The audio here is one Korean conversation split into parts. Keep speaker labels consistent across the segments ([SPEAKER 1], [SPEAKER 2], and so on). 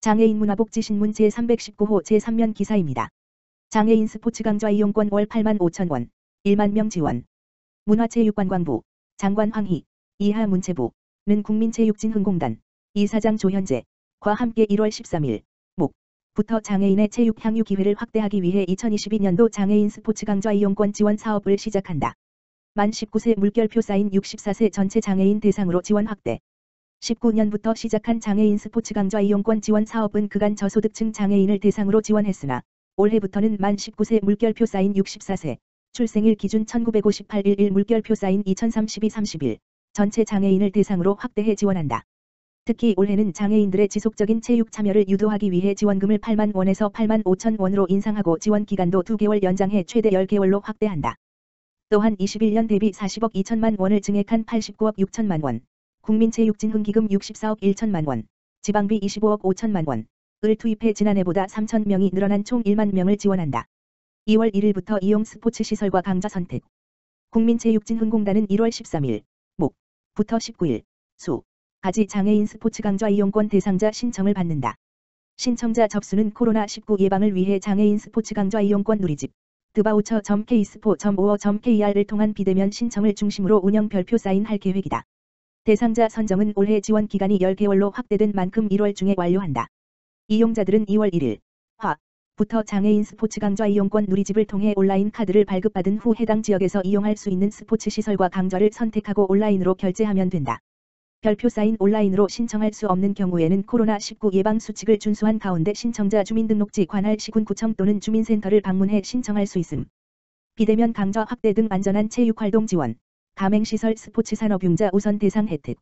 [SPEAKER 1] 장애인 문화복지신문 제319호 제3면 기사입니다. 장애인 스포츠 강좌 이용권 월 85,000원, 1만 명 지원. 문화체육관광부, 장관 황희, 이하 문체부는 국민체육진흥공단, 이사장 조현재과 함께 1월 13일, 목부터 장애인의 체육 향유 기회를 확대하기 위해 2022년도 장애인 스포츠 강좌 이용권 지원 사업을 시작한다. 만 19세 물결표 쌓인 64세 전체 장애인 대상으로 지원 확대. 19년부터 시작한 장애인 스포츠 강좌 이용권 지원 사업은 그간 저소득층 장애인을 대상으로 지원했으나 올해부터는 만 19세 물결표 쌓인 64세, 출생일 기준 1958일 물결표 쌓인 2032-31 전체 장애인을 대상으로 확대해 지원한다. 특히 올해는 장애인들의 지속적인 체육 참여를 유도하기 위해 지원금을 8만 원에서 8만 5천 원으로 인상하고 지원 기간도 2개월 연장해 최대 10개월로 확대한다. 또한 21년 대비 40억 2천만 원을 증액한 89억 6천만 원, 국민체육진흥기금 64억 1천만 원, 지방비 25억 5천만 원을 투입해 지난해보다 3천 명이 늘어난 총 1만 명을 지원한다. 2월 1일부터 이용 스포츠시설과 강좌 선택. 국민체육진흥공단은 1월 13일, 목부터 19일, 수까지 장애인 스포츠 강좌 이용권 대상자 신청을 받는다. 신청자 접수는 코로나19 예방을 위해 장애인 스포츠 강좌 이용권 누리집, 드바우처.kspo.or.kr을 통한 비대면 신청을 중심으로 운영 별표 사인할 계획이다. 대상자 선정은 올해 지원 기간이 10개월로 확대된 만큼 1월 중에 완료한다. 이용자들은 2월 1일, 부터 장애인 스포츠 강좌 이용권 누리집을 통해 온라인 카드를 발급받은 후 해당 지역에서 이용할 수 있는 스포츠 시설과 강좌를 선택하고 온라인으로 결제하면 된다. 별표 사인 온라인으로 신청할 수 없는 경우에는 코로나19 예방 수칙을 준수한 가운데 신청자 주민등록지 관할 시군구청 또는 주민센터를 방문해 신청할 수 있음. 비대면 강좌 확대 등 안전한 체육활동 지원, 가맹시설 스포츠 산업융자 우선 대상 혜택.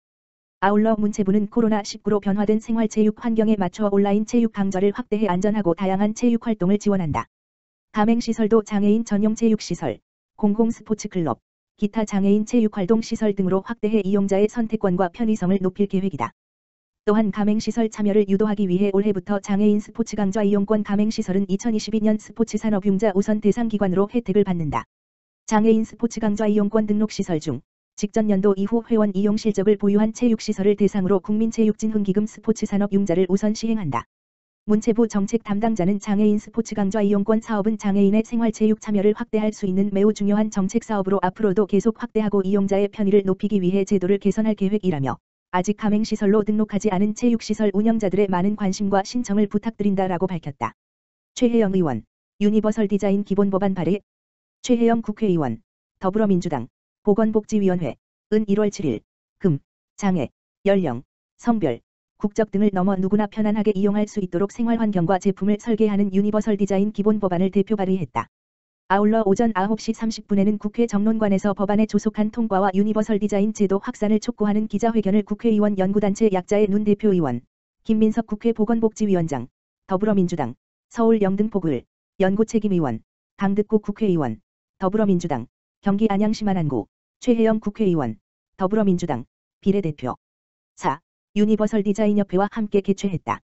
[SPEAKER 1] 아울러 문체부는 코로나19로 변화된 생활체육 환경에 맞춰 온라인 체육 강좌를 확대해 안전하고 다양한 체육활동을 지원한다. 가맹시설도 장애인 전용 체육시설, 공공스포츠클럽, 기타 장애인 체육활동시설 등으로 확대해 이용자의 선택권과 편의성을 높일 계획이다. 또한 가맹시설 참여를 유도하기 위해 올해부터 장애인 스포츠 강좌 이용권 가맹시설은 2022년 스포츠산업융자 우선 대상 기관으로 혜택을 받는다. 장애인 스포츠 강좌 이용권 등록시설 중 직전 연도 이후 회원 이용 실적을 보유한 체육시설을 대상으로 국민체육진흥기금 스포츠산업융자를 우선 시행한다. 문체부 정책 담당자는 장애인 스포츠 강좌 이용권 사업은 장애인의 생활체육 참여를 확대할 수 있는 매우 중요한 정책 사업으로 앞으로도 계속 확대하고 이용자의 편의를 높이기 위해 제도를 개선할 계획이라며 아직 가맹시설로 등록하지 않은 체육시설 운영자들의 많은 관심과 신청을 부탁드린다라고 밝혔다. 최혜영 의원, 유니버설 디자인 기본법안 발의. 최혜영 국회의원, 더불어민주당, 보건복지위원회, 은 1월 7일, 금, 장애, 연령, 성별, 국적 등을 넘어 누구나 편안하게 이용할 수 있도록 생활환경과 제품을 설계하는 유니버설 디자인 기본법안을 대표 발의했다. 아울러 오전 9시 30분에는 국회 정론관에서 법안에 조속한 통과와 유니버설 디자인 제도 확산을 촉구하는 기자회견을 국회의원 연구단체 약자의 눈 대표의원, 김민석 국회 보건복지위원장, 더불어민주당, 서울 영등포구을, 연구책임의원, 강득구 국회의원, 더불어민주당, 경기 안양시 만안구, 최혜영 국회의원, 더불어민주당, 비례대표. 4. 유니버설 디자인협회와 함께 개최했다.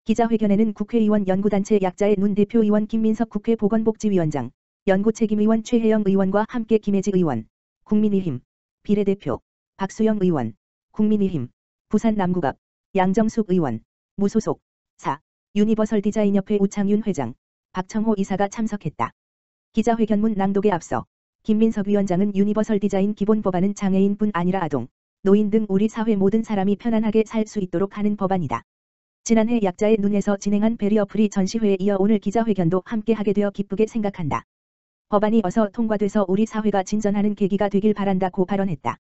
[SPEAKER 1] 기자회견에는 국회의원 연구단체 약자의 눈 대표의원 김민석 국회 보건복지위원장, 연구책임의원 최혜영 의원과 함께 김혜지 의원, 국민의힘, 비례대표, 박수영 의원, 국민의힘, 부산 남구갑, 양정숙 의원, 무소속. 4. 유니버설 디자인협회 우창윤 회장, 박청호 이사가 참석했다. 기자회견문 낭독에 앞서 김민석 위원장은 유니버설 디자인 기본법안은 장애인뿐 아니라 아동, 노인 등 우리 사회 모든 사람이 편안하게 살 수 있도록 하는 법안이다. 지난해 약자의 눈에서 진행한 베리어 프리 전시회에 이어 오늘 기자회견도 함께 하게 되어 기쁘게 생각한다. 법안이 어서 통과돼서 우리 사회가 진전하는 계기가 되길 바란다고 발언했다.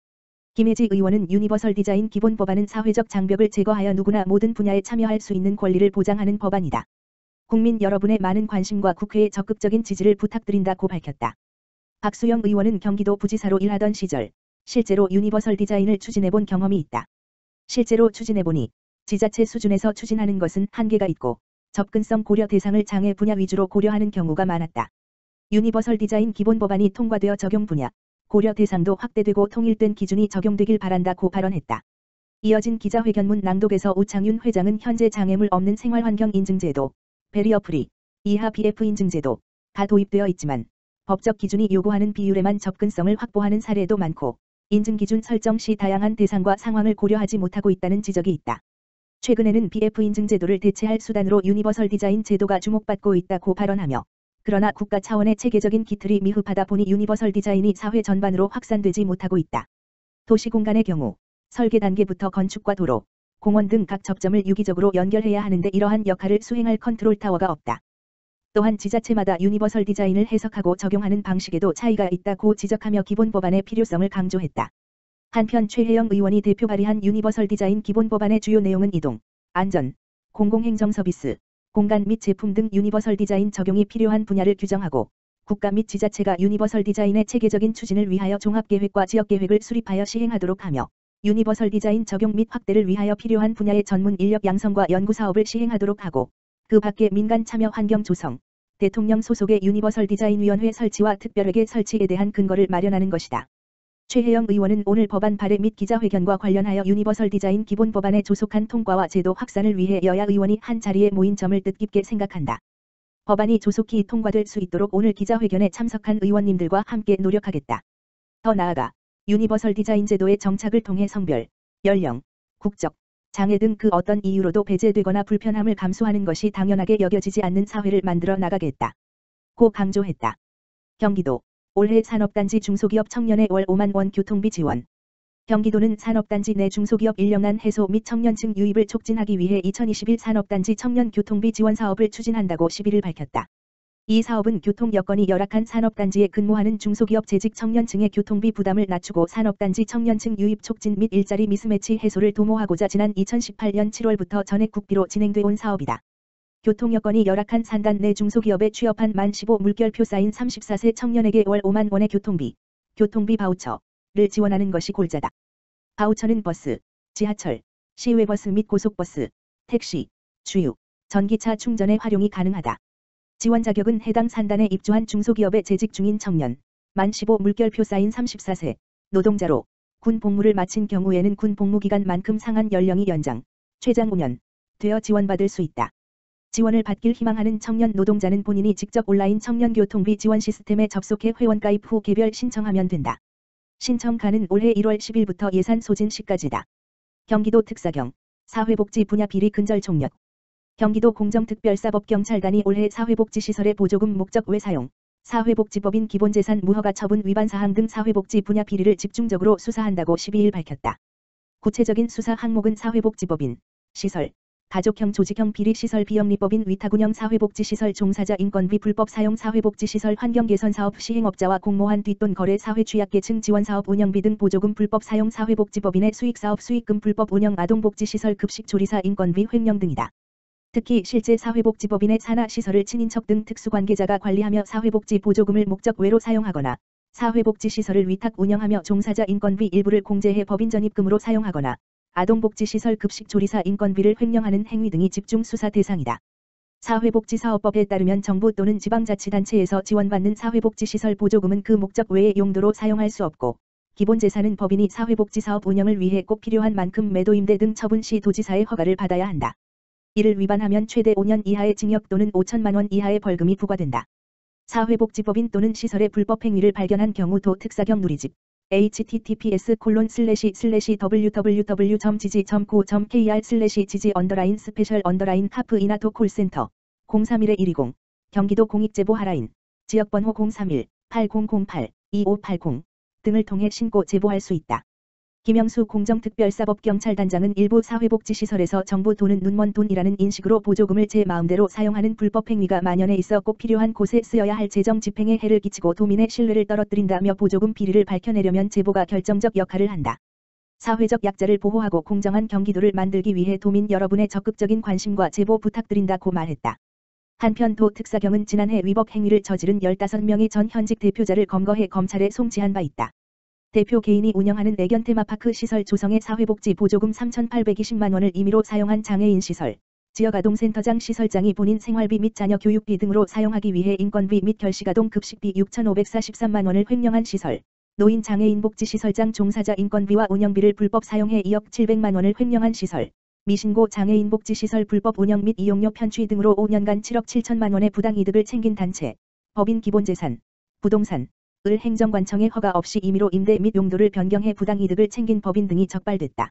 [SPEAKER 1] 김혜지 의원은 유니버설 디자인 기본법안은 사회적 장벽을 제거하여 누구나 모든 분야에 참여할 수 있는 권리를 보장하는 법안이다. 국민 여러분의 많은 관심과 국회의 적극적인 지지를 부탁드린다고 밝혔다. 박수영 의원은 경기도 부지사로 일하던 시절 실제로 유니버설 디자인을 추진해본 경험이 있다. 실제로 추진해보니 지자체 수준에서 추진하는 것은 한계가 있고 접근성 고려 대상을 장애 분야 위주로 고려하는 경우가 많았다. 유니버설 디자인 기본법안이 통과되어 적용 분야, 고려 대상도 확대되고 통일된 기준이 적용되길 바란다고 발언했다. 이어진 기자회견문 낭독에서 우창윤 회장은 현재 장애물 없는 생활환경 인증제도, 베리어 프리, 이하 BF 인증제도가 도입되어 있지만 법적 기준이 요구하는 비율에만 접근성을 확보하는 사례도 많고 인증기준 설정 시 다양한 대상과 상황을 고려하지 못하고 있다는 지적이 있다. 최근에는 BF 인증 제도를 대체할 수단으로 유니버설 디자인 제도가 주목받고 있다고 발언하며 그러나 국가 차원의 체계적인 기틀이 미흡하다 보니 유니버설 디자인이 사회 전반으로 확산되지 못하고 있다. 도시 공간의 경우 설계 단계부터 건축과 도로, 공원 등 각 접점을 유기적으로 연결해야 하는데 이러한 역할을 수행할 컨트롤 타워가 없다. 또한 지자체마다 유니버설 디자인을 해석하고 적용하는 방식에도 차이가 있다고 지적하며 기본 법안의 필요성을 강조했다. 한편 최혜영 의원이 대표 발의한 유니버설 디자인 기본 법안의 주요 내용은 이동, 안전, 공공행정 서비스, 공간 및 제품 등 유니버설 디자인 적용이 필요한 분야를 규정하고 국가 및 지자체가 유니버설 디자인의 체계적인 추진을 위하여 종합계획과 지역계획을 수립하여 시행하도록 하며 유니버설 디자인 적용 및 확대를 위하여 필요한 분야의 전문 인력 양성과 연구사업을 시행하도록 하고 그 밖에 민간 참여 환경 조성, 대통령 소속의 유니버설 디자인위원회 설치와 특별회계 설치에 대한 근거를 마련하는 것이다. 최혜영 의원은 오늘 법안 발의 및 기자회견과 관련하여 유니버설 디자인 기본 법안의 조속한 통과와 제도 확산을 위해 여야 의원이 한 자리에 모인 점을 뜻깊게 생각한다. 법안이 조속히 통과될 수 있도록 오늘 기자회견에 참석한 의원님들과 함께 노력하겠다. 더 나아가 유니버설 디자인 제도의 정착을 통해 성별, 연령, 국적, 장애 등 그 어떤 이유로도 배제되거나 불편함을 감수하는 것이 당연하게 여겨지지 않는 사회를 만들어 나가겠다. 고 강조했다. 경기도 올해 산업단지 중소기업 청년의 월 5만 원 교통비 지원. 경기도는 산업단지 내 중소기업 인력난 해소 및 청년층 유입을 촉진하기 위해 2021 산업단지 청년 교통비 지원 사업을 추진한다고 11일 밝혔다. 이 사업은 교통 여건이 열악한 산업단지에 근무하는 중소기업 재직 청년층의 교통비 부담을 낮추고 산업단지 청년층 유입 촉진 및 일자리 미스매치 해소를 도모하고자 지난 2018년 7월부터 전액 국비로 진행돼 온 사업이다. 교통 여건이 열악한 산단 내 중소기업에 취업한 만 15 물결표 쌓인 34세 청년에게 월 5만 원의 교통비 바우처를 지원하는 것이 골자다. 바우처는 버스, 지하철, 시외버스 및 고속버스, 택시, 주유, 전기차 충전에 활용이 가능하다. 지원 자격은 해당 산단에 입주한 중소기업에 재직 중인 청년, 만 15 물결표 쌓인 34세, 노동자로 군 복무를 마친 경우에는 군 복무기간만큼 상한 연령이 연장, 최장 5년 되어 지원받을 수 있다. 지원을 받길 희망하는 청년 노동자는 본인이 직접 온라인 청년교통비 지원 시스템에 접속해 회원가입 후 개별 신청하면 된다. 신청가는 올해 1월 10일부터 예산 소진 시까지다. 경기도 특사경, 사회복지 분야 비리 근절 총력. 경기도 공정특별사법경찰단이 올해 사회복지시설의 보조금 목적 외 사용, 사회복지법인 기본재산 무허가 처분 위반 사항 등 사회복지 분야 비리를 집중적으로 수사한다고 12일 밝혔다. 구체적인 수사 항목은 사회복지법인, 시설, 가족형 조직형 비리 시설 비영리법인 위탁운영 사회복지시설 종사자 인건비 불법 사용 사회복지시설 환경개선사업 시행업자와 공모한 뒷돈 거래 사회취약계층 지원사업 운영비 등 보조금 불법 사용 사회복지법인의 수익사업 수익금 불법 운영 아동복지시설 급식조리사 인건비 횡령 등이다. 특히 실제 사회복지법인의 산하시설을 친인척 등 특수관계자가 관리하며 사회복지 보조금을 목적 외로 사용하거나 사회복지시설을 위탁 운영하며 종사자 인건비 일부를 공제해 법인 전입금으로 사용하거나 아동복지시설 급식조리사 인건비를 횡령하는 행위 등이 집중 수사 대상이다. 사회복지사업법에 따르면 정부 또는 지방자치단체에서 지원받는 사회복지시설 보조금은 그 목적 외의 용도로 사용할 수 없고 기본재산은 법인이 사회복지사업 운영을 위해 꼭 필요한 만큼 매도임대 등 처분 시 도지사의 허가를 받아야 한다. 이를 위반하면 최대 5년 이하의 징역 또는 5천만 원 이하의 벌금이 부과된다. 사회복지법인 또는 시설의 불법 행위를 발견한 경우 도 특사경 누리집 https://www.gg.co.kr/gg_special_카프 이나토 콜센터 031-120 경기도 공익제보 하라인 지역번호 031-8008-2580 등을 통해 신고 제보할 수 있다. 김영수 공정특별사법경찰단장은 일부 사회복지시설에서 정부 돈은 눈먼 돈이라는 인식으로 보조금을 제 마음대로 사용하는 불법 행위가 만연해 있어 꼭 필요한 곳에 쓰여야 할 재정 집행에 해를 끼치고 도민의 신뢰를 떨어뜨린다며 보조금 비리를 밝혀내려면 제보가 결정적 역할을 한다. 사회적 약자를 보호하고 공정한 경기도를 만들기 위해 도민 여러분의 적극적인 관심과 제보 부탁드린다고 말했다. 한편 도 특사경은 지난해 위법 행위를 저지른 15명의 전 현직 대표자를 검거해 검찰에 송치한 바 있다. 대표 개인이 운영하는 애견 테마파크 시설 조성에 사회복지 보조금 3,820만 원을 임의로 사용한 장애인 시설, 지역아동센터장 시설장이 본인 생활비 및 자녀 교육비 등으로 사용하기 위해 인건비 및 결식아동 급식비 6,543만 원을 횡령한 시설, 노인 장애인 복지시설장 종사자 인건비와 운영비를 불법 사용해 2억 700만 원을 횡령한 시설, 미신고 장애인 복지시설 불법 운영 및 이용료 편취 등으로 5년간 7억 7천만 원의 부당이득을 챙긴 단체, 법인 기본재산, 부동산, 을 행정관청의 허가 없이 임의로 임대 및 용도를 변경해 부당이득을 챙긴 법인 등이 적발됐다.